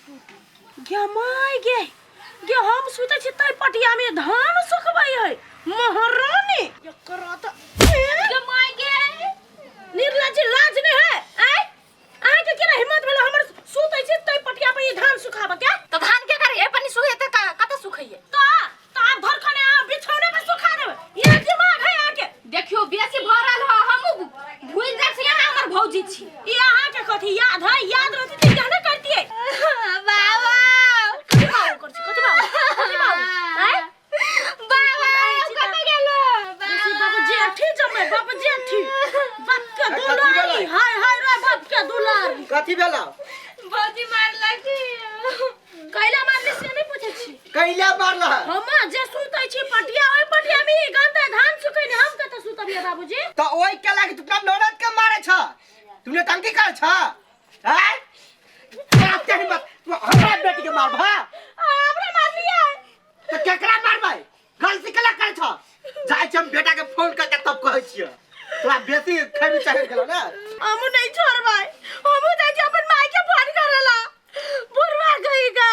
गे my गे गे हम सुते छी तै पटिया में धान सुखबै है महारानी एकरा त गे माय गे निर्लज लाज नहीं है आय आय के केना हिम्मत भेल हमर सुते छी तै पटिया पे धान सुखाबा के तो धान के करे ए पानी सुखे त कत सुखैये तो आप घर खने आ बिछौने पे सुखा देबे ये दिमाग है आके देखियो बेसी भरल ह हम भूल जाय छी यहाँ हमर भौजी छी ये आहा के कथि याद है याद रहती त कहना करती है बाबा कथि बाबू हैं बाबा कत गेलो बेसी बाबू जेठी जमे बाबू जेठी बाप के दुलारी हाय हाय रे बाप के दुलारी कथि भेला भौजी मारला छी कैला मारले से नहीं पूछे छी कैला मारला हम जे सुतै छी पटिया ओय पटिया में गंदा धान सुखै ने हम कत सुतबिए बाबूजी तो ओई के लागी तू अपना नौरत के मारे छ तूने टंकी कर छ हैं बात तेरी मत हमरा बेटी के मार भा हमरा मार लिया तो केकरा मारबै गलती केला कर छ जाय छ हम बेटा के फोन करके तब कहै छियै तोरा बेसी खैबी चाहे गेलो ना हम नहीं छोड़बै हम जाय छी अपन माई के फोन करेला बुरवा गईगा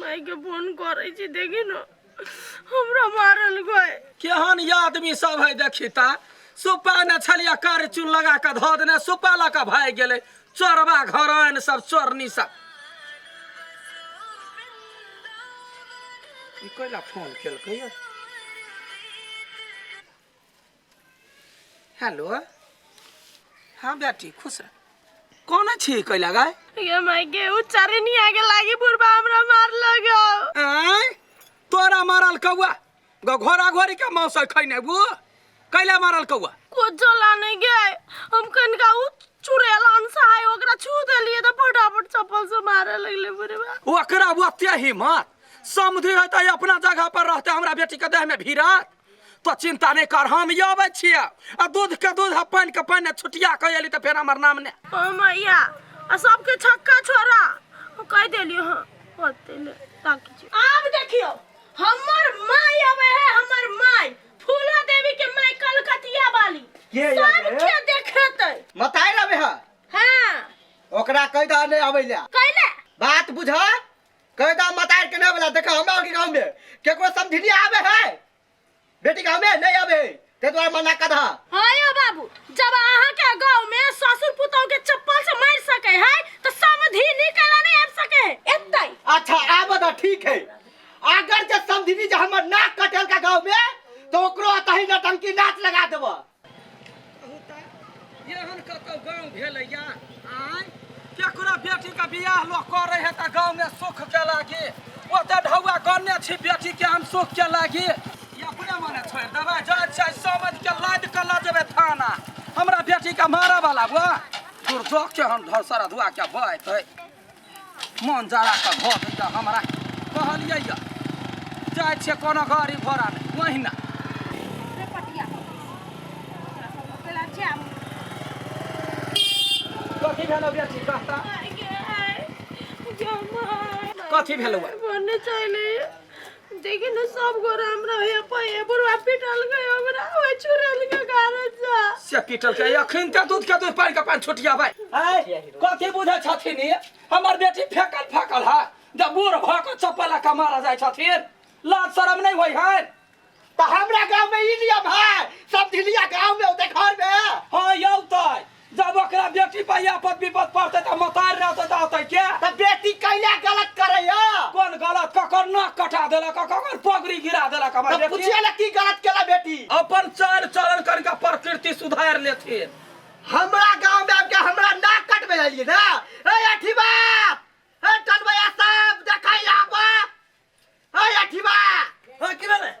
माई के फोन करै छी देखि न हमरा मारल गय केहन आदमी सब है देखिता सुपा न छलिया कर चून लगा के ध देने सुपा ला के भाग गेले चोरबा घरन सब चोरनी सब ई कइला फोन केलकै यो हेलो हां बेटी खुश रह कौन छी कइला गाय ये माई के उच्चारे नहीं आगे लागी बुरबा हमरा मार लगो आय तोरा मारल कौआ घोड़ा घोड़ी के मौसा खैने बु कैला मारल कौआ कुछ ला नहीं गए हम कनका चुड़ैला अंसा है ओकरा छू देलिए तो फटाफट चप्पल से मारे लगले बुरबा ओकरा ओते हिम्मत समझी है त अपना जगह पर रहते हमरा बेटी के देह में भीड़त तो चिंता नहीं कर हम आबै छियै आ दूध के दूध आ पानी के पानी छुटिया के एली त फेर हमर नाम ने ओ मैया आ सबके छक्का छोरा कह देलियो हां होते ले ताकि अब देखियो हमर माई आवे है हमर माई फूला देवी के माई कलकतिया वाली सबके देखते मताई रबे है हां ओकरा कह दा नहीं आबैला कहले बात बुझ कह दा मताई के नहीं वाला देखा हमरा के गांव में केकरो समझी आवे है बेटी गांव में नहीं आवे ते तोरा मना कर दा हायो बाबू जब आहा के गांव में ससुर पुतौ के चप्पल से मार सके है तो समधी निकला नहीं आ सके एतै अच्छा आब दा ठीक है अगर जे समझी जे हमर नाक कटल का गांव में तो ओकरो तही नटंकी नाच लगा देबो एहन कतौ गांव भेलैया आय केकरो बेटी के बियाह लोग करे है त गांव में सुख के लागी ओते ढौआ गन्ने छी बेटी के हम सुख के लागी अपने मने छोड़ देबा जाय छै समझ के लाद के ला जेबे थाना हमरा बेटी के मारे वाला बा दूर जो के हम धसरा धुआ के बैठै मन जरा के भोट के हमरा कहलियै या जाय छै कोनो गाड़ी घोड़ा नहीं वहिना रे पटिया केला जाम कथि भेलो बेटी कहता कथि भेलो बने चले देखि न सब गोरा हमरा होय पए बुरवा पिटल गय हमरा ओय चुरैल के कारण से पिटल के अखन के दूध पानी के पानी छुटिया भाई आय कथि बुझै छथिन हमर बेटी फेकल फाकल है जब बूढ़ भ के चप्पल का मारा जाय छथिन लाज शरम नहीं होय है तो हमरा गांव में ई नियम है सब दिलिया गांव में ओते घर में हां यौतै जब ओकरा बेटी पे आपद विपद पड़ते त मतार रहते त होतै के त बेटी कैला गलत करे या कौन गलत ककर नाक कटा देलक ककर पगड़ी गिरा देलक हमर बेटी पूछिए ला की गलत केला बेटी अपन चाल चलन करके प्रकृति सुधार लेथिन हमरा गांव में आके हमरा नाक कटबे लालिए ना ए अठीबा ए टलबैया सब देखै आबा ए अठीबा हां कि भेलै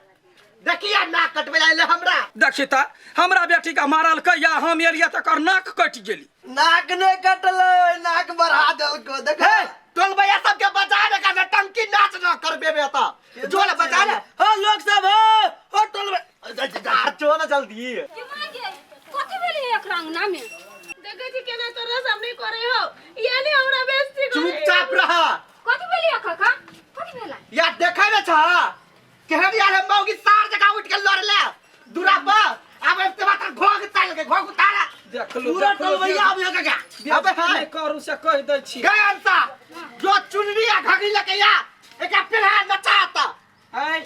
देखिया नाक कटबे लाले हमरा देखि त हमरा बेटी का मारल कहिया हम एलिया त कर नाक कट गेली नाक नहीं कटले नाक बढ़ा देलको देख टलबैया सब के बचा दे का टंकी नाच न करबे बेटा जो ले बचा ले हां लोग सब हो टलबे चलो जल्दी कथि भेलै एकरा अंगना में देखै छी केना तोरा सामने करे हो यानी हमरा बेइज्जती करे चुपचाप रह कथि भेलै काका कथि भेलै या देखै न छ केहन यार मौगी सार जगह उठ के लड़ले दूरा पर अब ते बात घोग चल के घोग उतारा देख लो पूरा टलबैया आबे का अबे नहीं करू से कह दै छी गए अंसा जो चुनरी आ घगी लेके आ एका पेड़ा नचाता है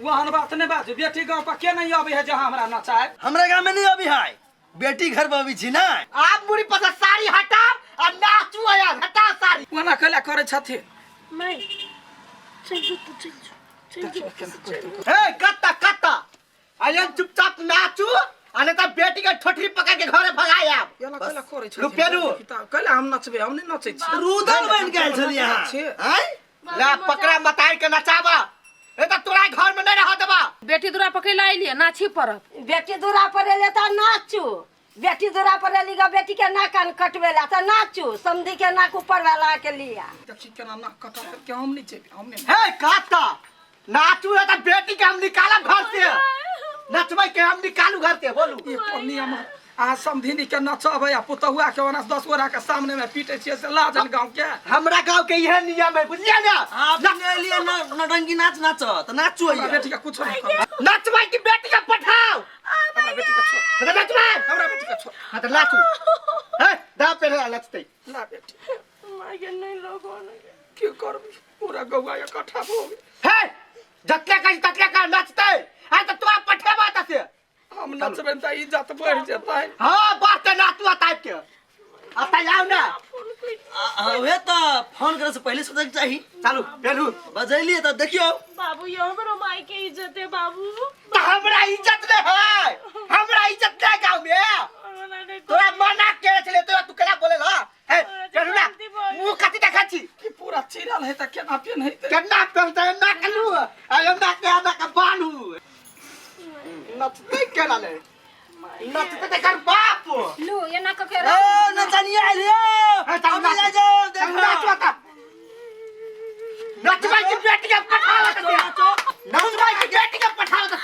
वहन बात नहीं बाजू बेटी गांव पर के नहीं आबे है जहां हमरा नचाए हमरा गांव में नहीं अभी है बेटी घर में अभी छी ना आप मुड़ी पर साड़ी हटा और नाचू आया हटा साड़ी कोना कला करे छथि मैं चल ए कत्ता कत्ता आयन चुपचाप नाचू अने त बेटी के ठोठरी पकड़ के घरे भगाया याला कला करे छथि रुपेरू कला हम नचबे हम नहीं नचै छी रुदल बन गेल छली यहाँ हैं ला पकड़ा मताई के नचावा ए त तोरा घर में नहीं रह देबा बेटी दूरा पकड़ आइलिए नाची परब बेटी दूरा पर एले त नाचू बेटी दूरा पर एली ग बेटी के नाक कान कटवेला त नाचू समधी के नाक ऊपर वाला के लिया देखी केना नाक कटा के हम नहीं छै हम नहीं हे काता नाचू है त बेटी के हम निकालब घर से नचबै के हम निकालू घर से बोलू ये नियम आ समधिनी के नचबै आ पुतहुआ के ओना 10 गोरा के सामने में पीटे छियै से लाजन गांव के हमरा गांव के यह नियम है बुझलिए ना आप ने लिए नडंगी नाच नाच त नाचू हमरा बेटी के कुछ नहीं कर नचबै की बेटी के पठाओ हमरा बेटी के छोड़ नचबै हमरा बेटी के छोड़ हां त नाचू हे दा पे नचतै ना बेटी माय के नहीं लोगो की करबी पूरा गौवा इकट्ठा हो गए हे जतले का नचतै आ त तोरा पठेबा त से हम नचबे त इज्जत बढ़ जेतै हां बात त नाचुआ टाइप के आता जाओ ना वे त फोन करे से पहले सोचे चाहिए चलू बेलू बजैलिए त देखियो बाबू ये हमरो माय के इज्जत है बाबू त हमरा इज्जत ले है हमरा इज्जत ले गांव में तोरा मना के छले तू केला बोले ला हे चलू ना मुंह कति देखा छी कि पूरा चिरल है त केना पेन है केना करते ना कलू आयो ना के बानू नचते केला ले नचते ते कर बाप लो ये ना के ए नचनिया रे हम ले जाओ देखो नचबाई की बेटी के पठाओ त नचबाई की बेटी के पठाओ त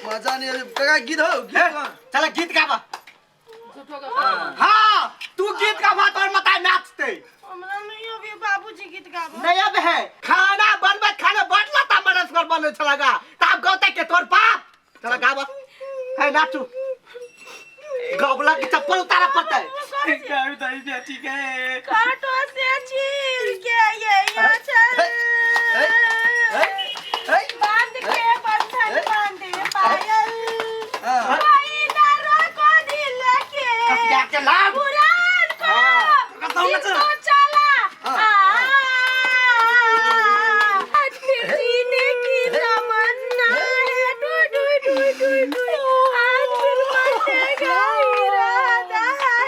मजा नहीं का गीत हो चल गीत गावा हां तू गीत गावा और मता नाचते हमरा नहीं अभी बाबूजी गीत गाबो नहीं अब है खाना बनबे खाना बनला त मनस कर बने छलागा तब गौते के तोर बाप चला गावा है नाचू गबला की चप्पल उतारा पड़ता है गाय दाई बेटी के काटो से चीर के ये चल बांध के बंधन बांधे पायल भाई नारा को दिल के कसिया के लाभ पुराण को इसको चला आज फिर जीने की तमन्ना है do do do do do आज फिर मरने इरादा है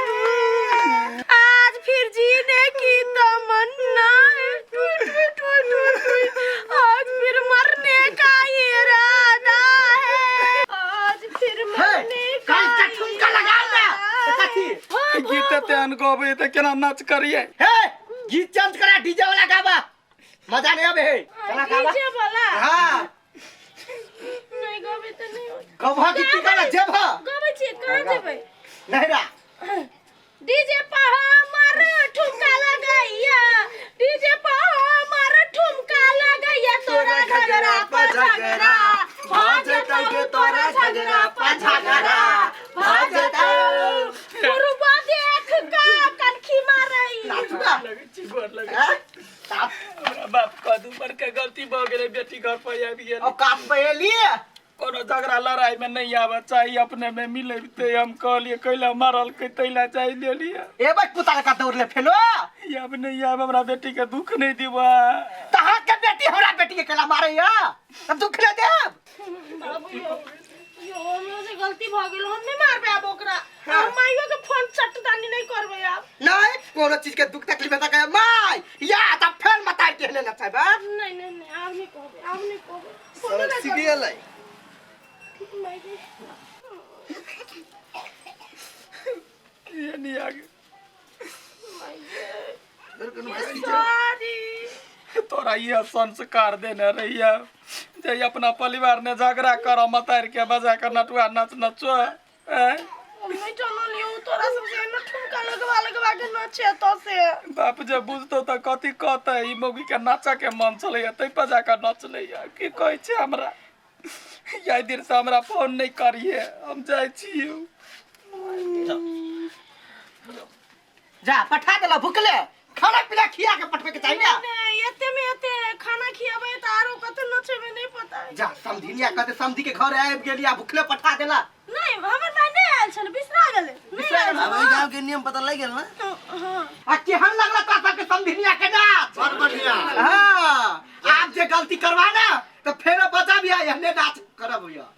आज फिर जीने की तमन्ना है डू डू डू डू आज फिर मरने का इरादा है आज फिर मरने का का ठुमका लगा ना कथी गीत ते अन गबे त केना नाच करिए हे गीत चेंज करा डीजे वाला गावा मजा नहीं आबे है चला गावा डीजे वाला हां नहीं गावे तो नहीं हो गवा गीत गाना जेब गावे छी कहां जेबै नहीं रा डीजे पे हमार ठुमका लगाइया डीजे पे हमार ठुमका लगाइया तोरा झगड़ा पर झगड़ा भाजता के तोरा झगड़ा पर झगड़ा भाजता पुरवा देख का कनखी मारई नाचुदा लगे छी गोर लगे ताप हमरा बाप कदू पर के गलती भ गेले बेटी घर पर आबि गेल और काम पहली कोनो झगड़ा लड़ाई में नहीं आवे चाहिए अपने में मिलते हम कहलिए कैला मारल के तैला चाहिए ले लिए ए बच पुता का दौड़ले फेलो ये अब नहीं आवे हमरा बेटी के दुख नहीं दिबा तहां के बेटी हमरा बेटी के केला मारे या तब दुख ले देब बाबू यो हमरा से गलती भ गेल हम नहीं मारबे अब ओकरा हम माइयो के फोन चटदानी नहीं करबे अब नहीं कोनो चीज के दुख तकलीफ है त माय या तब फेल मत आइ के ले न छै बा नहीं नहीं नहीं आब नहीं कहबे सर सीरियल है ये नहीं आगे तोरा ये संस्कार देने रहिया जे अपना परिवार ने झगड़ा करो मतार के बजा कर नटुआ नाच नचो नहीं चलो लियो तोरा सबसे न ठुमका लगवा के नचे तो से बाप जब बुझतो त कथी कहते ई मौगी के नाचा के मन चले तै बजा कर नचले की कहै छै हमरा यही दिन से हमरा फोन नहीं करिए हम जाए छी जा पठा देला भुखले खाना पीना खिया के पठवे के चाहिए ना नहीं एते में एते खाना खियाबे त आरो कते नचे में नहीं पता है। जा समधिनिया कहते समधी के घर आबि गेलिया भुखले पठा देला नहीं हमर भाई नहीं आयल छल बिसरा गेले नहीं आयल अब छल। गांव के नियम पता लग गेल ना। हां आ केहन लगला ता सबके समधिनिया के नाच बड़ बढ़िया हां आप जे गलती करवा ना तो फेर बचा भी एहने नाच करब भैया